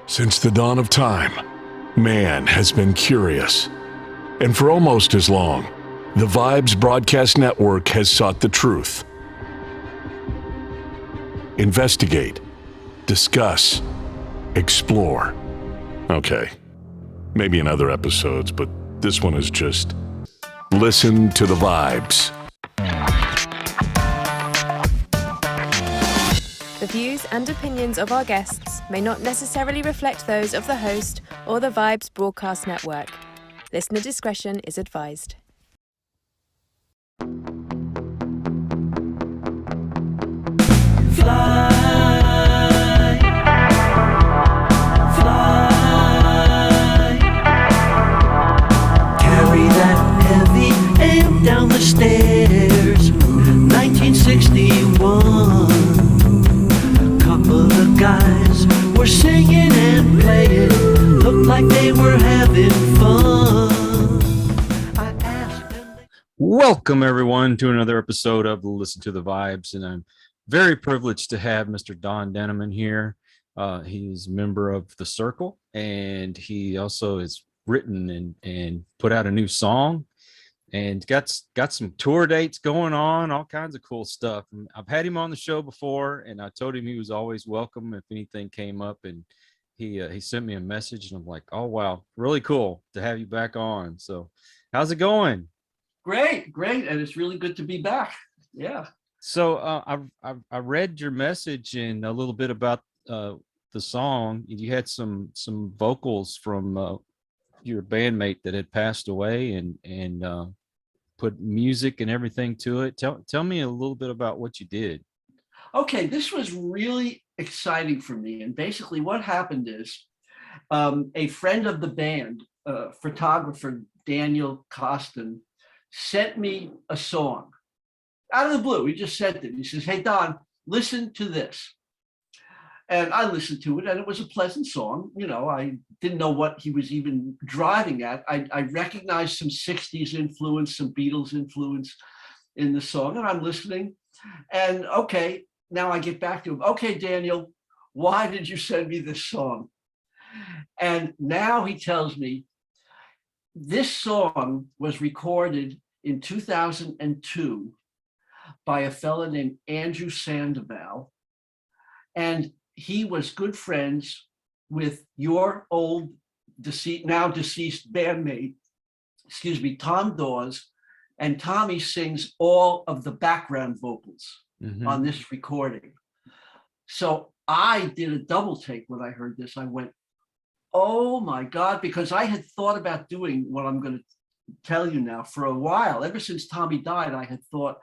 Since the dawn of time, man has been curious. And for almost as long, the Vibes Broadcast Network has sought the truth. Investigate, discuss, explore. Okay, maybe in other episodes, but this one is just listen to the vibes. The views and opinions of our guests may not necessarily reflect those of the host or the Vibes Broadcast Network. Listener discretion is advised. Fly, fly, carry that heavy aim down the stairs. 1961. Couple of guys were singing and playing, looked like they were having fun. I asked them. Welcome everyone to another episode of Listen to the Vibes, and I'm very privileged to have Mr. Dannemann here. He's a member of the Cyrkle, and he also has written and put out a new song, and got some tour dates going on, all kinds of cool stuff. And I've had him on the show before, and I told him he was always welcome if anything came up. And he sent me a message, and I'm like, oh wow, really cool to have you back on. So, how's it going? Great, and it's really good to be back. Yeah. So I read your message and a little bit about the song. You had some vocals from your bandmate that had passed away, and put music and everything to it. Tell me a little bit about what you did. Okay, this was really exciting for me. And basically what happened is a friend of the band, photographer Daniel Costin, sent me a song out of the blue. He just sent it. He says, "Hey, Don, listen to this." And I listened to it, and it was a pleasant song. You know, I didn't know what he was even driving at. I recognized some 60s influence, some Beatles influence in the song, and I'm listening. And okay, now I get back to him. Okay, Daniel, why did you send me this song? And now he tells me this song was recorded in 2002 by a fella named Andrew Sandoval. And he was good friends with your old now deceased bandmate, Tom Dawes, and Tommy sings all of the background vocals on this recording. So I did a double take when I heard this. I went, oh my God, because I had thought about doing what I'm going to tell you now for a while. Ever since Tommy died, I had thought,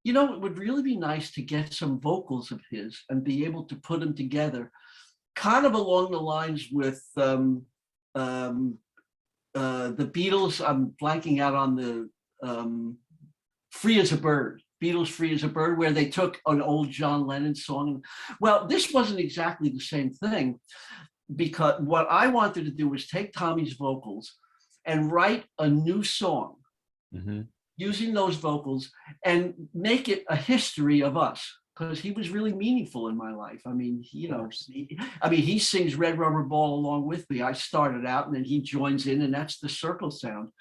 you know, it would really be nice to get some vocals of his and be able to put them together, kind of along the lines with the Beatles. I'm blanking out on the Free as a Bird, Beatles Free as a Bird, where they took an old John Lennon song. Well, this wasn't exactly the same thing, because what I wanted to do was take Tommy's vocals and write a new song. Using those vocals and make it a history of us, because he was really meaningful in my life. I mean, you know, he sings Red Rubber Ball along with me. I started out and then he joins in, and that's the Cyrkle sound.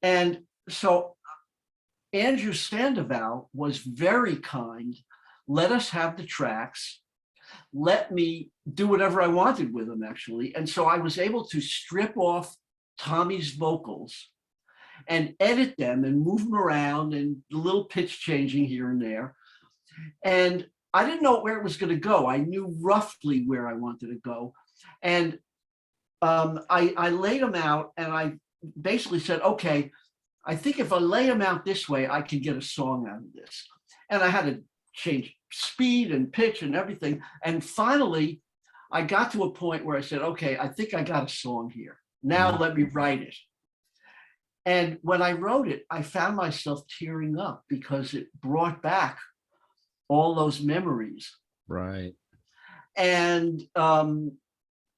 And so Andrew Sandoval was very kind, let us have the tracks, let me do whatever I wanted with them, actually. And so I was able to strip off Tommy's vocals and edit them and move them around and a little pitch changing here and there. And I didn't know where it was going to go. I knew roughly where I wanted to go. And I laid them out, and I basically said, okay, I think if I lay them out this way, I can get a song out of this. And I had to change speed and pitch and everything. And finally, I got to a point where I said, okay, I think I got a song here. Now let me write it. And when I wrote it, I found myself tearing up because it brought back all those memories. Right. And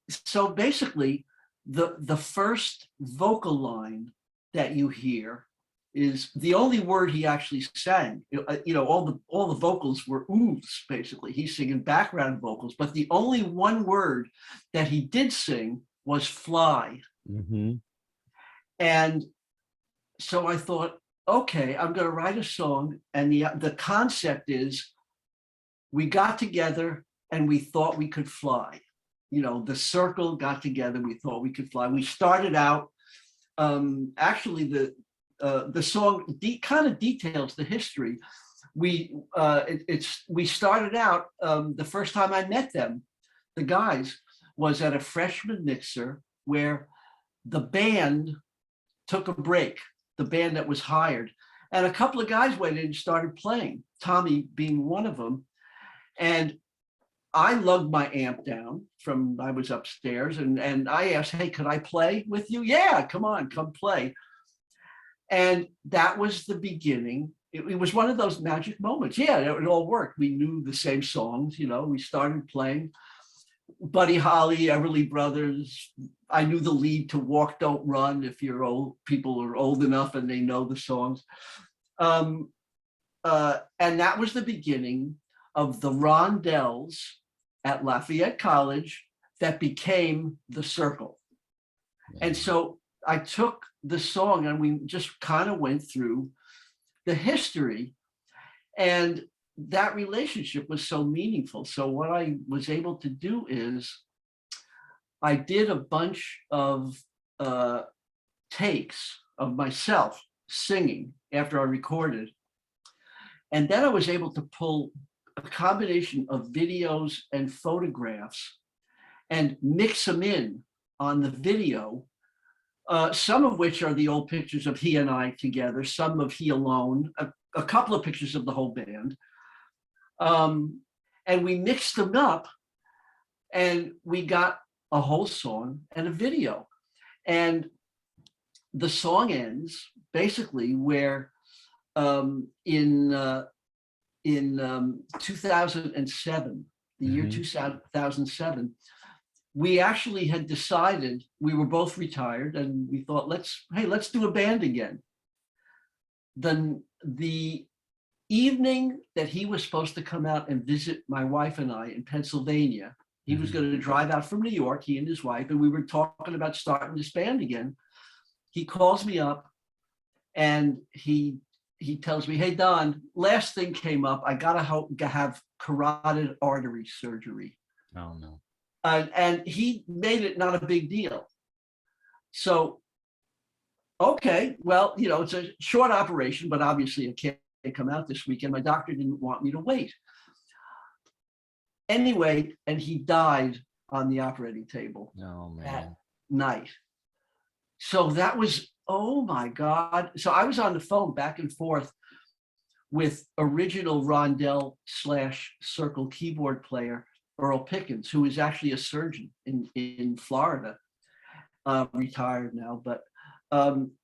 so basically, the first vocal line that you hear is the only word he actually sang. All the vocals were oohs, basically. He's singing background vocals, but the only one word that he did sing was fly. Mm-hmm. And so I thought, okay, I'm going to write a song. And the concept is we got together and we thought we could fly. The Cyrkle got together. We thought we could fly. We started out, actually, the song kind of details the history. We started out, the first time I met them, the guys, was at a freshman mixer where the band took a break, the band that was hired. And a couple of guys went in and started playing, Tommy being one of them. And I lugged my amp down I was upstairs, and I asked, hey, could I play with you? Yeah, come on, come play. And that was the beginning. It was one of those magic moments. Yeah, it all worked. We knew the same songs, we started playing. Buddy Holly, Everly Brothers. I knew the lead to Walk, Don't Run, if people are old enough and they know the songs. And that was the beginning of the rondelles at Lafayette College that became the Cyrkle. And so I took the song and we just kind of went through the history, and that relationship was so meaningful. So what I was able to do is I did a bunch of takes of myself singing after I recorded. And then I was able to pull a combination of videos and photographs and mix them in on the video, some of which are the old pictures of he and I together, some of he alone, a couple of pictures of the whole band. And we mixed them up and we got a whole song and a video. And the song ends basically where in 2007, the year 2007, we actually had decided, we were both retired, and we thought, let's do a band again. Then the evening that he was supposed to come out and visit my wife and I in Pennsylvania, he was going to drive out from New York, he and his wife, and we were talking about starting this band again. He calls me up and he tells me, hey, Don, last thing came up. I got to have carotid artery surgery. Oh, no. And he made it not a big deal. So, okay, well, it's a short operation, but obviously it can't come out this weekend. My doctor didn't want me to wait. Anyway, and he died on the operating table at night. So that was, oh my God. So I was on the phone back and forth with original rondelle / Cyrkle keyboard player Earl Pickens, who is actually a surgeon in Florida, retired now, but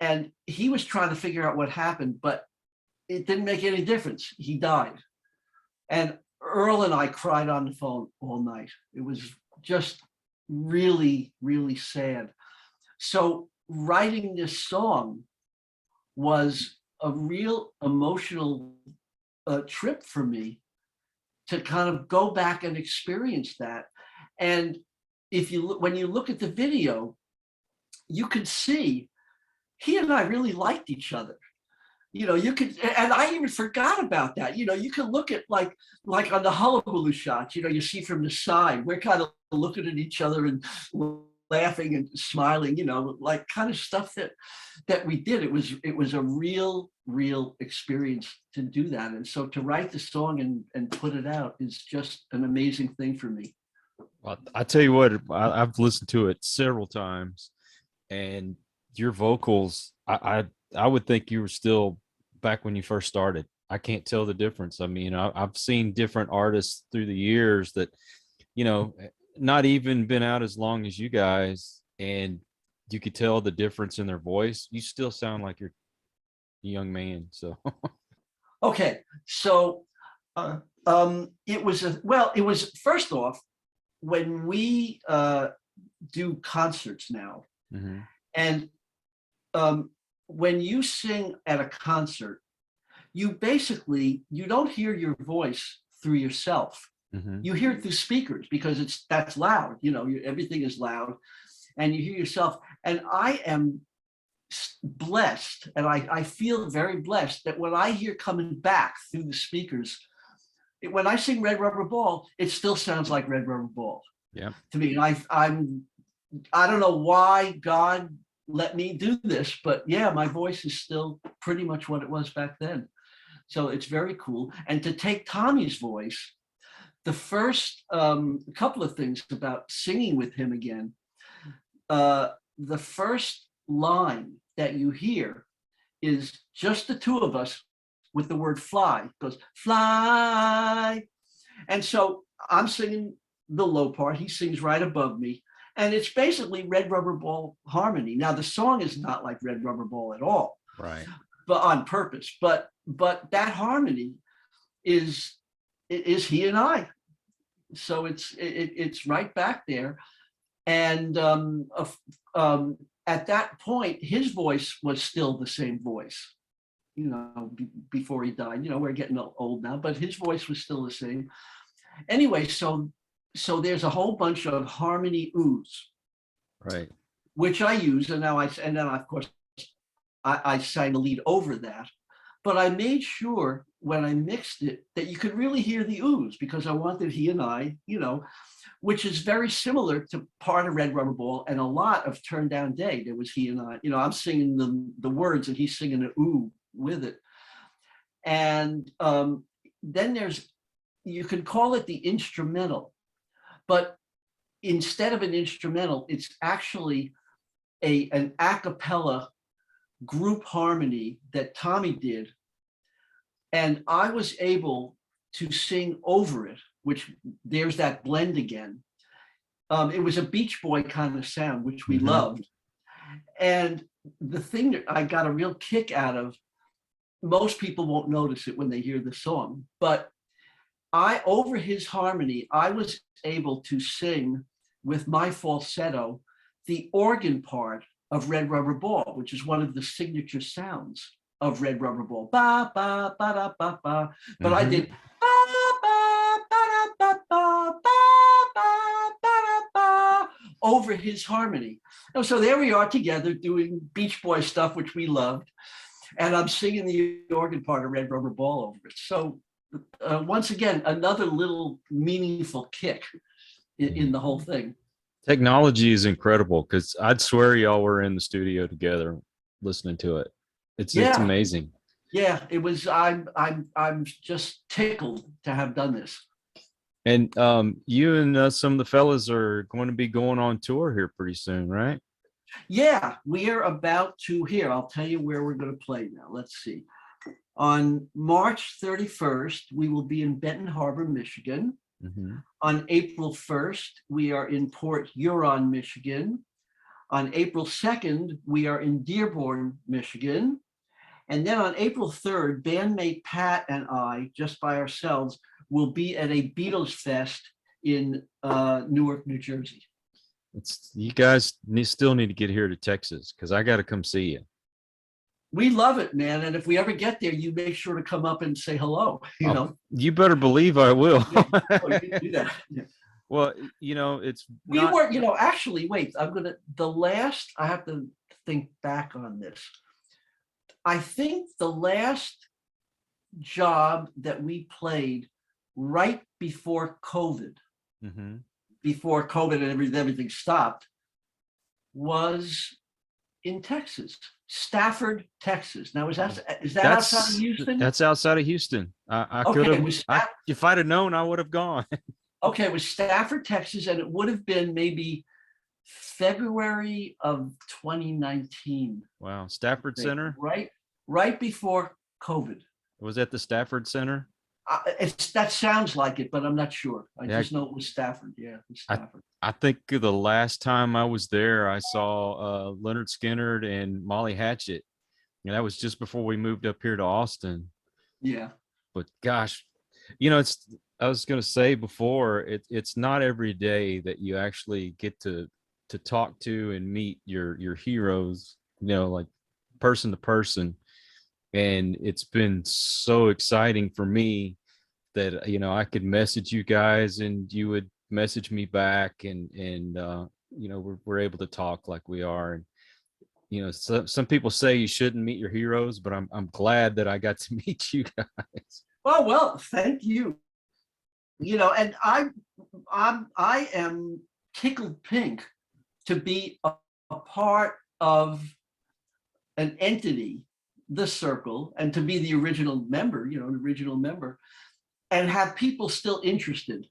and he was trying to figure out what happened, but it didn't make any difference. He died. And Earl and I cried on the phone all night. It was just really, really sad. So writing this song was a real emotional trip for me to kind of go back and experience that. And when you look at the video, you could see he and I really liked each other. You could, and I even forgot about that. You could look at like on the hullabaloo shots, you see from the side, we're kind of looking at each other and laughing and smiling, like kind of stuff that we did. It was a real experience to do that. And so to write the song and put it out is just an amazing thing for me. Well, I tell you what, I've listened to it several times, and your vocals, I would think you were still back when you first started. I can't tell the difference. I mean, I've seen different artists through the years that, not even been out as long as you guys, and you could tell the difference in their voice. You still sound like you're a young man. So, okay. So, it was first off, when we do concerts now, and when you sing at a concert, you don't hear your voice through yourself. Mhm. You hear it through speakers because that's loud. Everything is loud, and you hear yourself. And I am blessed, and I feel very blessed that when I hear coming back through the speakers, when I sing Red Rubber Ball, it still sounds like Red Rubber Ball. Yeah. To me, I don't know why God let me do this, but yeah, my voice is still pretty much what it was back then. So it's very cool. And to take Tommy's voice, the first couple of things about singing with him again, the first line that you hear is just the two of us with the word fly. It goes, fly. And so I'm singing the low part. He sings right above me. And it's basically Red Rubber Ball harmony. Now, the song is not like Red Rubber Ball at all. Right. But on purpose. But that harmony is he and I. So it's right back there. And at that point, his voice was still the same voice, before he died. We're getting old now, but his voice was still the same. Anyway, so there's a whole bunch of harmony oohs, Right. which I use, and then of course I sang the lead over that. But I made sure when I mixed it that you could really hear the oohs, because I wanted he and I, which is very similar to part of Red Rubber Ball and a lot of Turn Down Day. There was he and I, I'm singing the words and he's singing an ooh with it. And then you could call it the instrumental, but instead of an instrumental, it's actually an a cappella group harmony that Tommy did. And I was able to sing over it, which there's that blend again. It was a Beach Boy kind of sound, which we loved. And the thing that I got a real kick out of, most people won't notice it when they hear the song, but over his harmony, I was able to sing with my falsetto the organ part of Red Rubber Ball, which is one of the signature sounds of Red Rubber Ball. Ba ba ba da ba ba. But I did ba ba ba da ba ba ba ba ba ba over his harmony. And so there we are together doing Beach Boy stuff, which we loved, and I'm singing the organ part of Red Rubber Ball over it. So once again, another little meaningful kick in the whole thing. Technology is incredible, because I'd swear y'all were in the studio together listening to it. It's amazing. Yeah, it was. I'm just tickled to have done this. And you and some of the fellas are going to be going on tour here pretty soon, right? Yeah, we are about to. Here, I'll tell you where we're going to play now. Let's see. On March 31st, we will be in Benton Harbor, Michigan. On April 1st, we are in Port Huron, Michigan. On April 2nd, we are in Dearborn, Michigan. And then on April 3rd, bandmate Pat and I, just by ourselves, will be at a Beatles Fest in Newark, New Jersey. You guys still need to get here to Texas, because I got to come see you. We love it, man. And if we ever get there, you make sure to come up and say hello. You better believe I will. You can do that. Yeah. Well, it's we were, actually, wait, I have to think back on this. I think the last job that we played right before COVID, and everything stopped, was in Texas, Stafford, Texas. Now, is that outside of Houston? That's outside of Houston. I could have, if I'd have known, I would have gone. Okay, it was Stafford, Texas, and it would have been maybe February of 2019. Wow, Stafford Center? Right before COVID. Was that the Stafford Center? That sounds like it, but I'm not sure. I just know it was Stafford. Yeah, it was Stafford. I think the last time I was there, I saw Leonard Skinner and Molly Hatchet. And that was just before we moved up here to Austin. Yeah. But gosh, I was going to say before, it's not every day that you actually get to talk to and meet your heroes, like person to person. And it's been so exciting for me that, you know, I could message you guys and you would message me back, and you know, we're able to talk like we are. And you know, some people say you shouldn't meet your heroes, but I'm glad that I got to meet you guys. Oh, well, thank you. You know, and I am tickled pink to be a part of an entity, the Cyrkle, and to be the original member, you know, an original member, and have people still interested,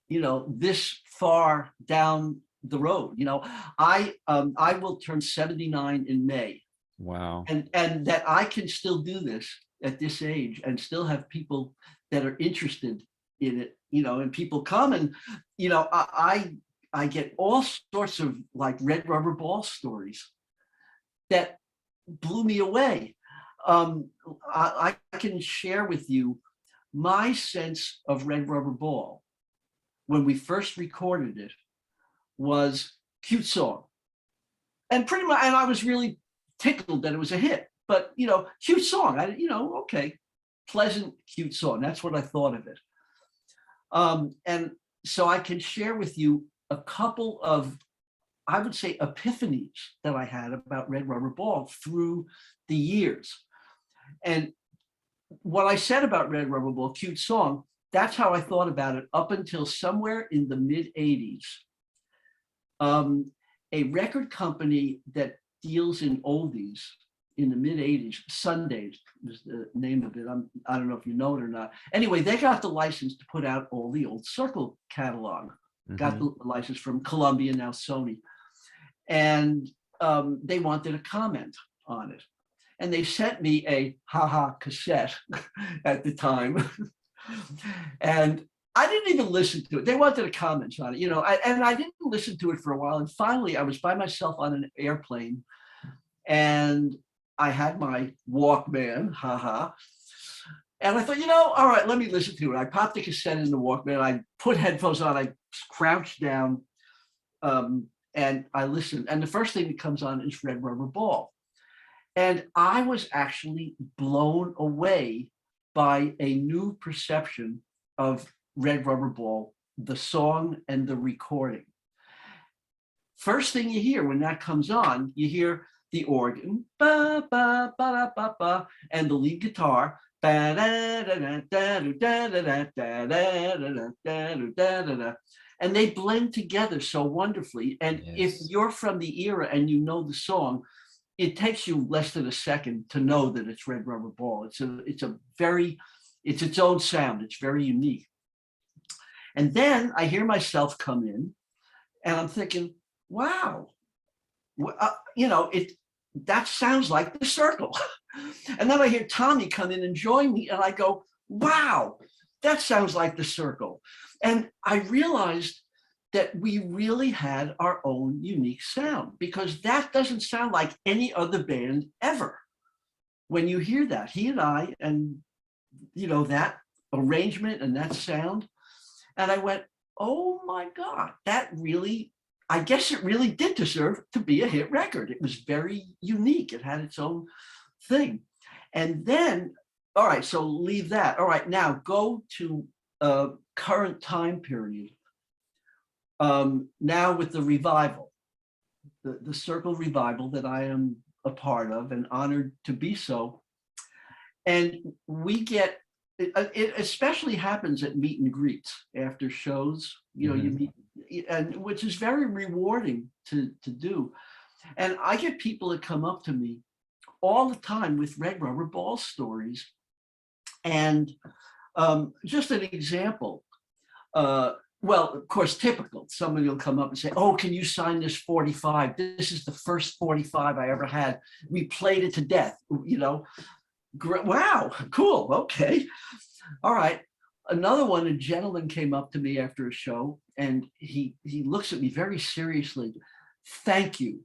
you know, this far down the road. You know, I will turn 79 in May. Wow. And that I can still do this at this age and still have people that are interested in it, you know, and people come, and, you know, I get all sorts of like Red Rubber Ball stories that blew me away. I can share with you my sense of Red Rubber Ball when we first recorded it was cute song. And pretty much, and I was really tickled that it was a hit, but, you know, cute song, you know, okay, pleasant, cute song. That's what I thought of it. And so I can share with you a couple of, I would say, epiphanies that I had about Red Rubber Ball through the years. And what I said about Red Rubber Ball, cute song, that's how I thought about it up until somewhere in the mid 80s. A record company that deals in oldies in the mid 80s, Sundays is the name of it. I don't know if you know it or not. Anyway, they got the license to put out all the old Cyrkle catalog. Got the license from Columbia, now Sony. And they wanted a comment on it. And they sent me a haha cassette at the time. And I didn't even listen to it. They wanted a comment on it, you know, and I didn't listen to it for a while. And finally, I was by myself on an airplane, and I had my Walkman, haha. And I thought, you know, all right, let me listen to it. I popped the cassette in the Walkman. I put headphones on. I crouched down, and I listened. And the first thing that comes on is Red Rubber Ball. And I was actually blown away by a new perception of Red Rubber Ball, the song and the recording. First thing you hear when that comes on, you hear the organ, ba, ba, ba, da, ba, ba, and the lead guitar, ba, da, da, da, da, da, da, da, da, da, da, da, and they blend together so wonderfully. And if you're from the era and you know the song, it takes you less than a second to know that it's Red Rubber Ball. It's its own sound. It's very unique. And then I hear myself come in, and I'm thinking, wow, you know, that sounds like the Cyrkle. And then I hear Tommy come in and join me, and I go, wow, that sounds like the Cyrkle. And I realized that we really had our own unique sound, because that doesn't sound like any other band ever. When you hear that, he and I, and, you know, that arrangement and that sound, and I went, oh my God, that really, I guess it really did deserve to be a hit record. It was very unique. It had its own thing. And then, all right, so leave that. All right, now go to a current time period. Now with the revival, the Cyrkle revival that I am a part of and honored to be so. And we get, it especially happens at meet and greets after shows, you know, you meet, and which is very rewarding to do. And I get people that come up to me all the time with Red Rubber Ball stories. And just an example, well, of course, typical, somebody will come up and say, oh, can you sign this 45? This is the first 45 I ever had. We played it to death, you know. Wow, cool, okay. All right. Another one, a gentleman came up to me after a show, and he looks at me very seriously. Thank you.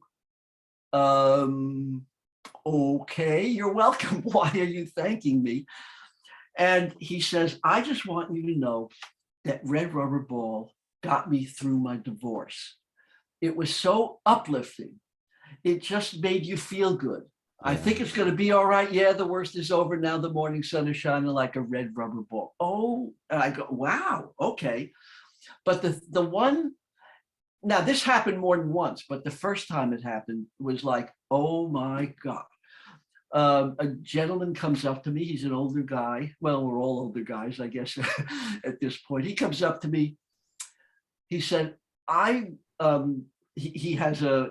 Okay, you're welcome. Why are you thanking me? And he says, I just want you to know that Red Rubber Ball got me through my divorce. It was so uplifting. It just made you feel good. I think it's going to be all right. Yeah, the worst is over now. The morning sun is shining like a red rubber ball. Oh, and I go, wow, okay. But the one, now this happened more than once, but the first time it happened was like, oh my God. A gentleman comes up to me. He's an older guy. Well, we're all older guys, I guess, at this point. He comes up to me. He said, he's a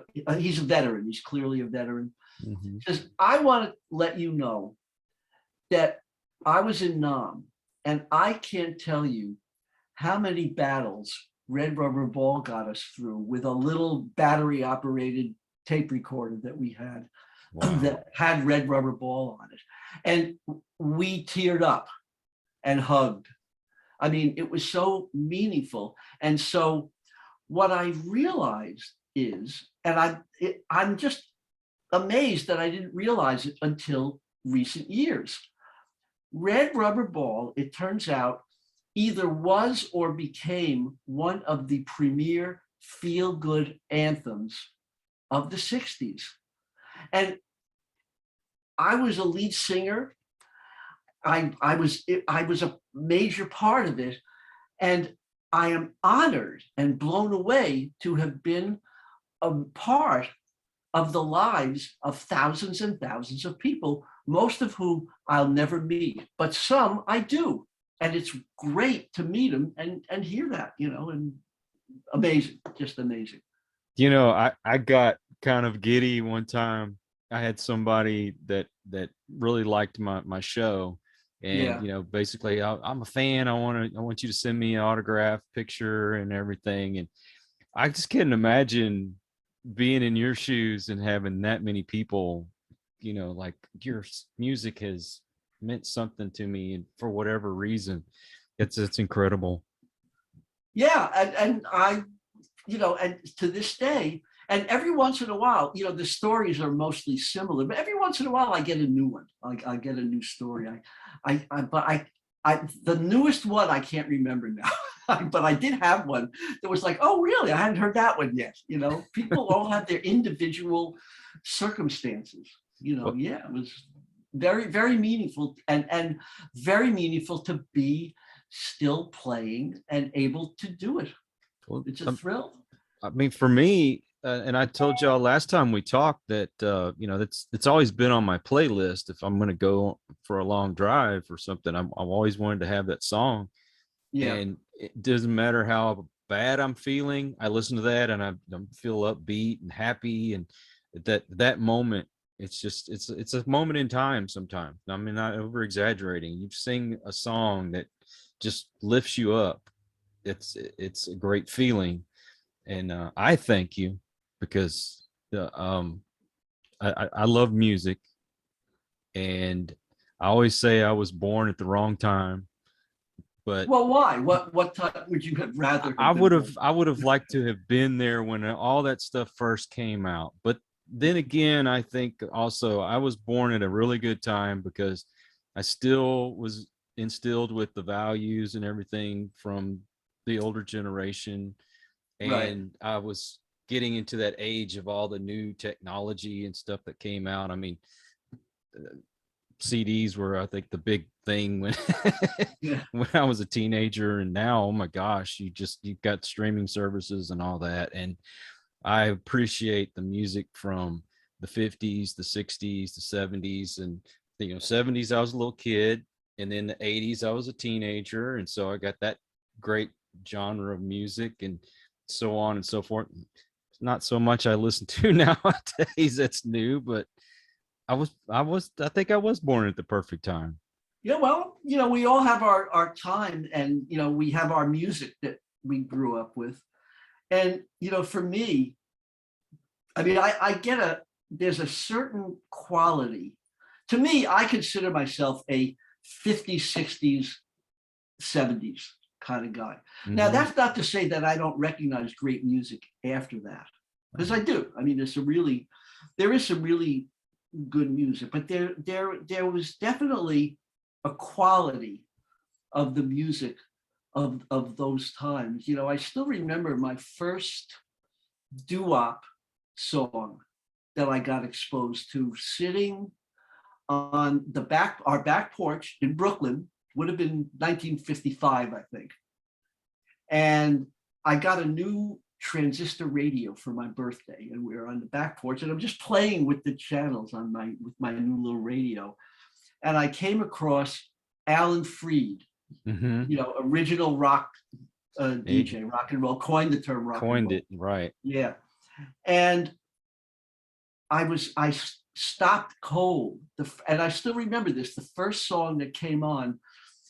veteran. He's clearly a veteran. Mhm. He says, I want to let you know that I was in Nam, and I can't tell you how many battles Red Rubber Ball got us through with a little battery operated tape recorder that we had. Wow. That had Red Rubber Ball on it. And we teared up and hugged. I mean, it was so meaningful. And so what I realized is, and I'm just amazed that I didn't realize it until recent years. Red Rubber Ball, it turns out, either was or became one of the premier feel-good anthems of the 60s. And I was a lead singer. I was a major part of it. And I am honored and blown away to have been a part of the lives of thousands and thousands of people, most of whom I'll never meet, but some I do. And it's great to meet them and hear that, and amazing, just amazing. I got kind of giddy one time. I had somebody that really liked my show, and Yeah. basically I'm a fan. I want you to send me an autograph picture and everything. And I just couldn't imagine being in your shoes and having that many people, like your music has meant something to me, and for whatever reason, it's incredible. Yeah, and I, and to this day, and every once in a while, the stories are mostly similar, but every once in a while I get a new one. I get a new story. But the newest one I can't remember now, but I did have one that was like, oh really? I hadn't heard that one yet. People all have their individual circumstances. Yeah, it was very, very meaningful and very meaningful to be still playing and able to do it. Well, It's a thrill. I mean, for me, and I told y'all last time we talked that it's always been on my playlist. If I'm going to go for a long drive or something, I've always wanted to have that song. Yeah. And it doesn't matter how bad I'm feeling, I listen to that and I feel upbeat and happy. And that moment, it's a moment in time. Sometimes, I mean, not over exaggerating. You sing a song that just lifts you up. It's a great feeling. And I thank you because I love music, and I always say I was born at the wrong time. But Well, why? What time would you have rather? I would have liked to have been there when all that stuff first came out. But then again, I think also I was born at a really good time because I still was instilled with the values and everything from the older generation. And Right. I was getting into that age of all the new technology and stuff that came out. I mean, CDs were, I think, the big thing when Yeah. when I was a teenager, and now, oh my gosh, you've got streaming services and all that. And I appreciate the music from the 50s, the 60s, the 70s, and 70s I was a little kid, and then the 80s I was a teenager, and so I got that great genre of music and so on and so forth. Not so much I listen to nowadays that's new, but I think I was born at the perfect time. Yeah, well, we all have our time, and we have our music that we grew up with. And for me, I mean, there's a certain quality. To me, I consider myself a 50s, 60s, 70s kind of guy. Now, Mhm. that's not to say that I don't recognize great music after that, because I do. I mean, there is some really good music, but there was definitely a quality of the music of those times. I still remember my first doo-wop song that I got exposed to, sitting on our back porch in Brooklyn, would have been 1955, I think. And I got a new transistor radio for my birthday, and we were on the back porch, and I'm just playing with the channels on with my new little radio. And I came across Alan Freed, original rock DJ, rock and roll, coined the term rock and roll. Coined it, right. Yeah. And I stopped cold. And I still remember this, the first song that came on,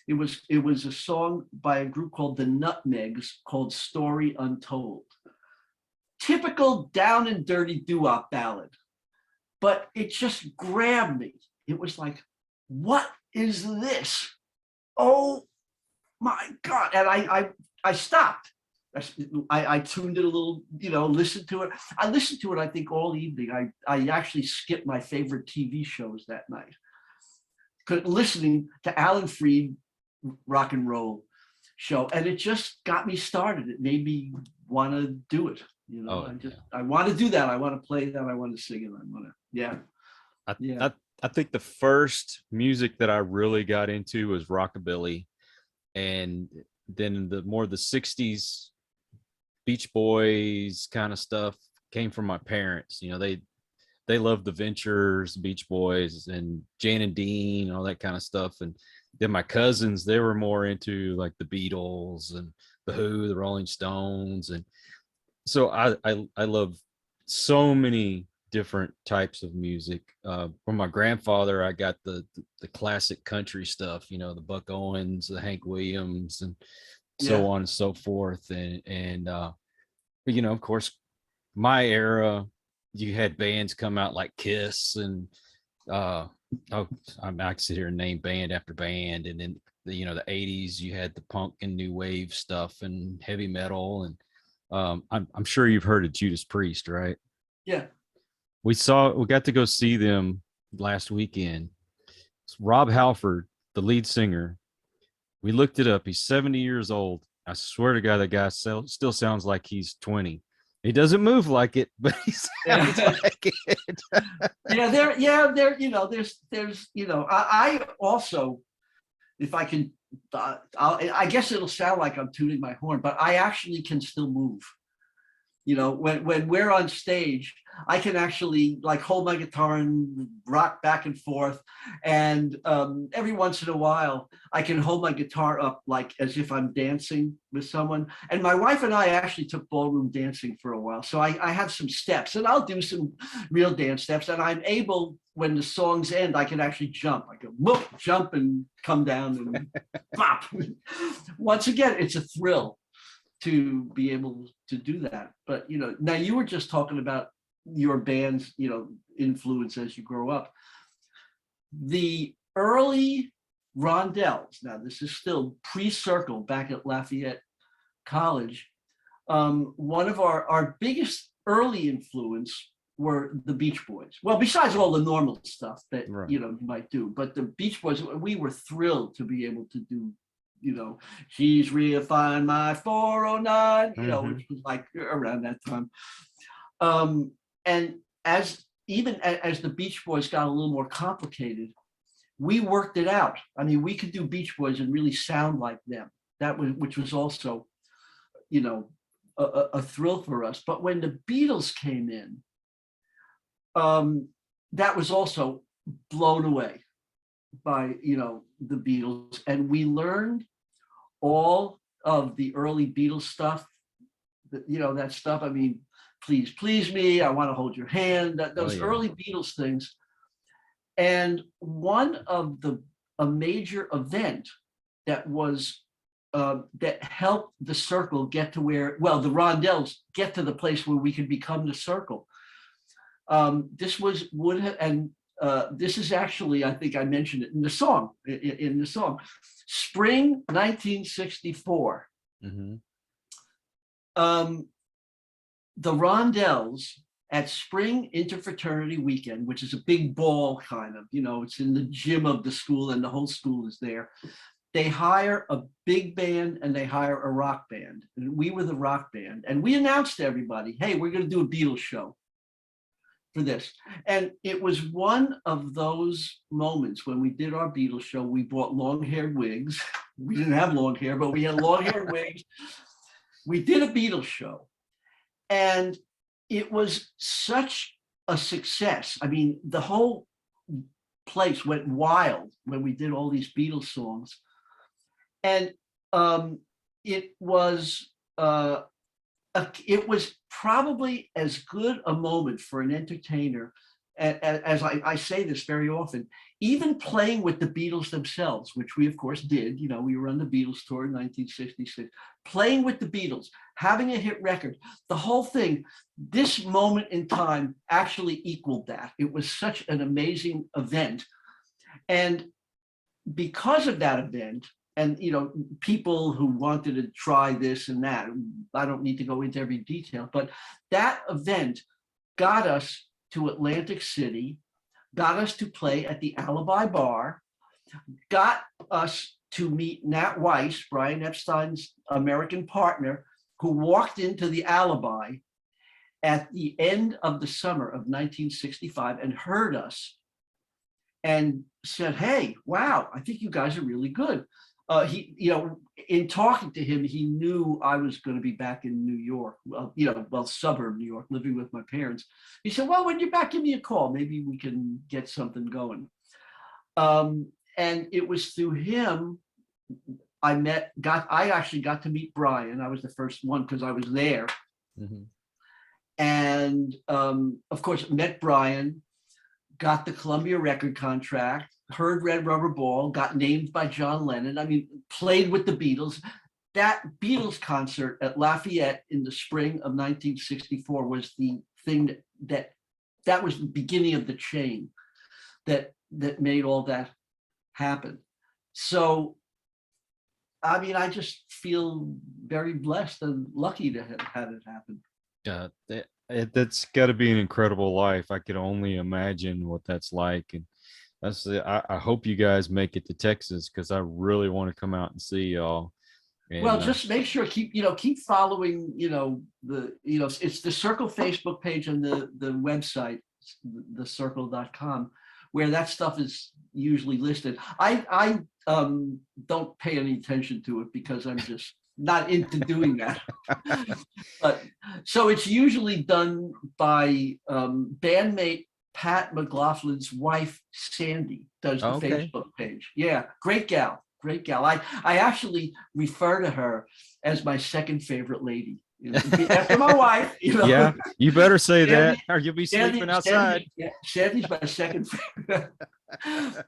it was a song by a group called the Nutmegs called Story Untold. Typical down and dirty doo-wop ballad, but it just grabbed me. It was like, what is this? Oh my God. And I stopped. I tuned it a little, listened to it. I listened to it, I think, all evening. I actually skipped my favorite TV shows that night, listening to Alan Freed rock and roll show. And it just got me started. It made me want to do it. I want to do that. I want to play that. I want to sing it. I want to, I think the first music that I really got into was rockabilly, and then the 60s Beach Boys kind of stuff came from my parents. They loved the Ventures, Beach Boys, and Jan and Dean, all that kind of stuff. And then my cousins, they were more into like the Beatles and the Who, the Rolling Stones, and so I love so many different types of music. From my grandfather, I got the classic country stuff, the Buck Owens, the Hank Williams, and so on and so forth. And of course, my era, you had bands come out like Kiss, and I could sit here and name band after band. And then the 80s, you had the punk and new wave stuff and heavy metal. And I'm sure you've heard of Judas Priest, right? Yeah. We got to go see them last weekend. It's Rob Halford, the lead singer. We looked it up. He's 70 years old. I swear to God, that guy still sounds like he's 20. He doesn't move like it, but he sounds like it. I also, if I can, I guess it'll sound like I'm tooting my horn, but I actually can still move. When we're on stage, I can actually like hold my guitar and rock back and forth. And every once in a while, I can hold my guitar up like as if I'm dancing with someone. And my wife and I actually took ballroom dancing for a while. So I have some steps, and I'll do some real dance steps. And I'm able, when the songs end, I can actually jump. I can whoop, jump and come down and pop. Once again, it's a thrill to be able to do that. But, now you were just talking about your band's, influence as you grow up. The early rondelles, now this is still pre-Cyrkle back at Lafayette College. One of our biggest early influence were the Beach Boys. Well, besides all the normal stuff that, you might do, but the Beach Boys, we were thrilled to be able to do, she's real fine, my 409, which was like around that time. And as the Beach Boys got a little more complicated, we worked it out. I mean, we could do Beach Boys and really sound like them. Which was also, a thrill for us. But when the Beatles came in, that was also blown away by, the Beatles. And we learned all of the early Beatles stuff, that stuff. I mean, Please Please Me, I Want to Hold Your Hand, those early Beatles things. And one of a major event that was, that helped the Cyrkle get to the rondelles get to the place where we could become the Cyrkle. This was this is actually, I think I mentioned it in the song, spring 1964. Mm-hmm. The rondelles at Spring Interfraternity Weekend, which is a big ball kind of, it's in the gym of the school and the whole school is there. They hire a big band and they hire a rock band. And we were the rock band. And we announced to everybody, hey, we're going to do a Beatles show. for this. And it was one of those moments when we did our Beatles show. We bought long-haired wigs. We didn't have long hair, but we had long-haired wigs. We did a Beatles show, and it was such a success. I mean, the whole place went wild when we did all these Beatles songs. And it was probably as good a moment for an entertainer, as I say this very often, even playing with the Beatles themselves, which we of course did. You know, we were on the Beatles tour in 1966, playing with the Beatles, having a hit record, the whole thing. This moment in time actually equaled that. It was such an amazing event. And because of that event, and, you know, people who wanted to try this and that, I don't need to go into every detail, but that event got us to Atlantic City, got us to play at the Alibi Bar, got us to meet Nat Weiss, Brian Epstein's American partner, who walked into the Alibi at the end of the summer of 1965 and heard us and said, "Hey, wow, I think you guys are really good." He, you know, in talking to him, he knew I was going to be back in New York, suburb New York, living with my parents. He said, "Well, when you're back, give me a call. Maybe we can get something going." And it was through him I actually got to meet Brian. I was the first one because I was there. Mm-hmm. And of course, met Brian, got the Columbia record contract, heard Red Rubber Ball, got named by John Lennon. I mean, played with the Beatles. That Beatles concert at Lafayette in the spring of 1964 was the thing that was the beginning of the chain that made all that happen. So, I mean, I just feel very blessed and lucky to have had it happen. Yeah, that's got to be an incredible life. I could only imagine what that's like. And I hope you guys make it to Texas, because I really want to come out and see y'all. And, well, just make sure keep following, it's the Cyrkle Facebook page and the website, thecyrkle.com, where that stuff is usually listed. I don't pay any attention to it because I'm just not into doing that. But so it's usually done by bandmate Pat McLaughlin's wife, Sandy, does the Facebook page. Yeah, great gal. I actually refer to her as my second favorite lady. After my wife, Yeah, you better say Sandy, that, or you'll be sleeping outside. Sandy's my second favorite.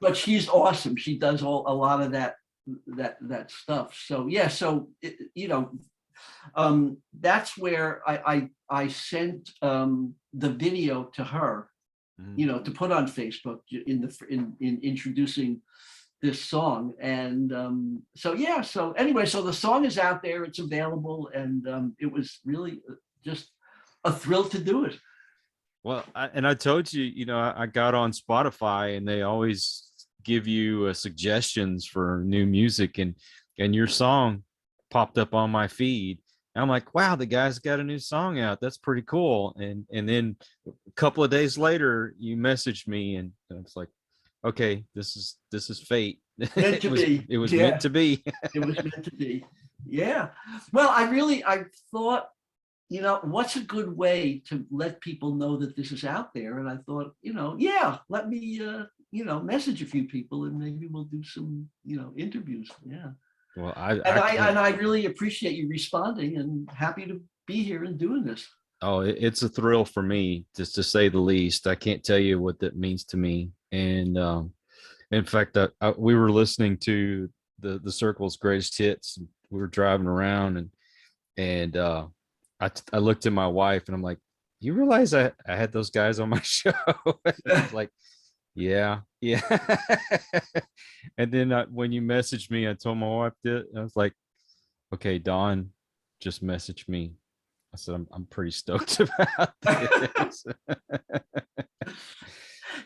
But she's awesome. She does a lot of that stuff. So yeah, that's where I sent the video to her, to put on Facebook in introducing this song. And so the song is out there, it's available, and it was really just a thrill to do it. Well, I told you, I got on Spotify, and they always give you suggestions for new music, and your song popped up on my feed. And I'm like, wow, the guy's got a new song out. That's pretty cool. And then a couple of days later, you messaged me, and I was like, okay, this is fate. Meant to be. It was meant to be. It was meant to be. Yeah. Well, I thought, what's a good way to let people know that this is out there? And I thought, let me, message a few people, and maybe we'll do some, interviews. Yeah. Well, I really appreciate you responding, and happy to be here and doing this. Oh, it's a thrill for me, just to say the least. I can't tell you what that means to me. And in fact, we were listening to the Cyrkle's greatest hits. We were driving around, and I looked at my wife, and I'm like, "You realize I had those guys on my show?" I was like, yeah. And then when you messaged me, I told my wife that. I was like, okay, Dawn just messaged me. I said, I'm pretty stoked about this.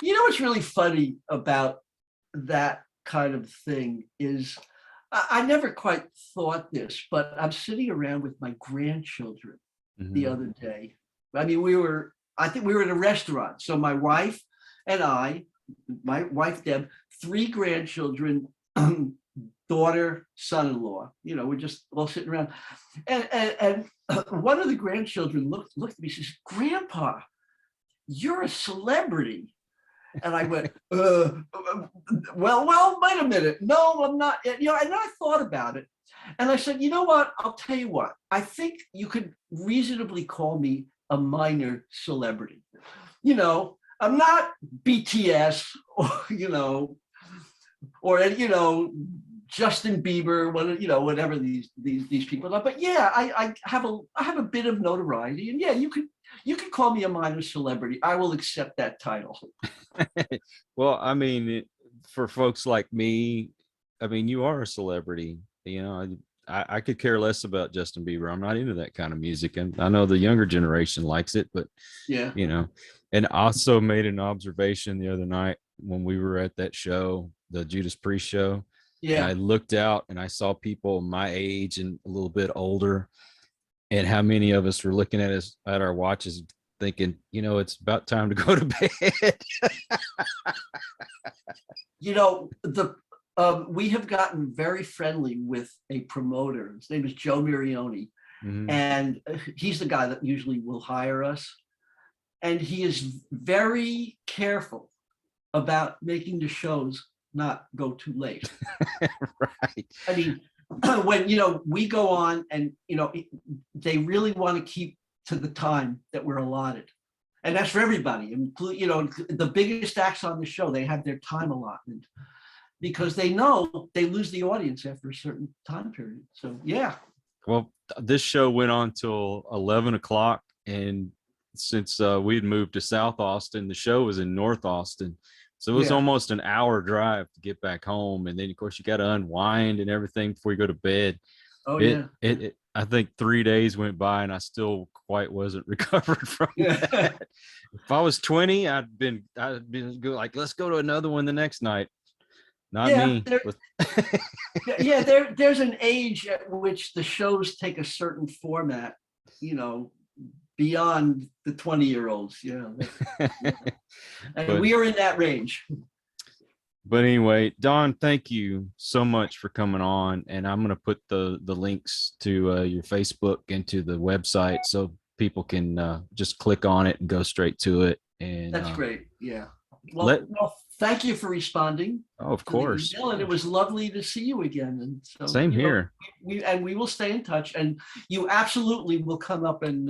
What's really funny about that kind of thing is I never quite thought this, but I'm sitting around with my grandchildren the other day. I mean, I think we were at a restaurant. So my wife and I, my wife Deb, 3 grandchildren, daughter, son-in-law. We're just all sitting around, and one of the grandchildren looked at me. She says, "Grandpa, you're a celebrity." And I went, well, wait a minute. No, I'm not. And I thought about it. And I said, you know what? I'll tell you what. I think you could reasonably call me a minor celebrity. I'm not BTS or Justin Bieber, whatever these people are. But yeah, I have a bit of notoriety. And yeah, you could call me a minor celebrity. I will accept that title. Well, I mean, for folks like me, I mean, you are a celebrity. I could care less about Justin Bieber. I'm not into that kind of music, and I know the younger generation likes it, but yeah, And also made an observation the other night when we were at that show, the Judas Priest show. Yeah, I looked out and I saw people my age and a little bit older, and how many of us were looking at our watches thinking, it's about time to go to bed. We have gotten very friendly with a promoter. His name is Joe Mirioni. Mm-hmm. And he's the guy that usually will hire us. And he is very careful about making the shows not go too late. Right. I mean, when, we go on and, they really want to keep to the time that we're allotted. And that's for everybody. The biggest acts on the show, they have their time allotment because they know they lose the audience after a certain time period. So, yeah. Well, this show went on till 11 o'clock. And since we'd moved to South Austin, the show was in North Austin. So it was almost an hour drive to get back home. And then, of course, you got to unwind and everything before you go to bed. Oh, I think 3 days went by and I still quite wasn't recovered from that. If I was 20, I'd been like, let's go to another one the next night. Not me. There's an age at which the shows take a certain format, beyond the 20-year-olds. And we are in that range. But anyway, Don, thank you so much for coming on. And I'm going to put the links to your Facebook and to the website so people can just click on it and go straight to it. And that's great. Yeah. Well, thank you for responding. Oh, of course. And it was lovely to see you again. And so, same here. We will stay in touch. And you absolutely will come up and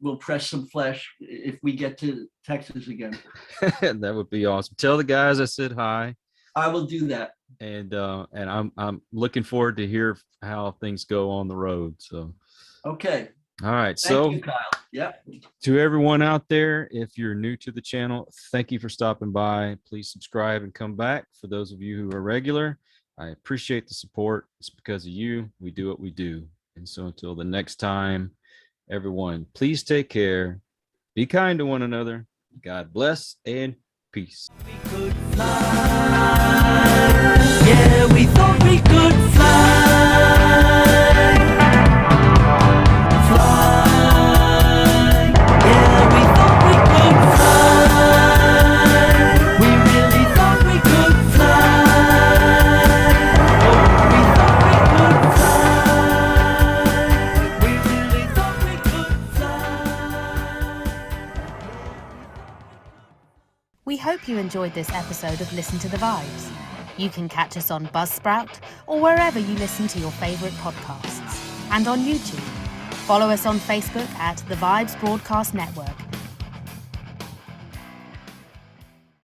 we'll press some flesh if we get to Texas again. That would be awesome. Tell the guys I said hi. I will do that. And I'm looking forward to hear how things go on the road. So okay. All right. Thank you, Kyle. Yep. To everyone out there, if you're new to the channel, thank you for stopping by. Please subscribe and come back. For those of you who are regular, I appreciate the support. It's because of you we do what we do. And so until the next time, everyone, please take care. Be kind to one another. God bless and peace. We could fly. Yeah, we thought we could fly. We hope you enjoyed this episode of Listen to the Vibes. You can catch us on Buzzsprout or wherever you listen to your favourite podcasts. And on YouTube. Follow us on Facebook at The Vibes Broadcast Network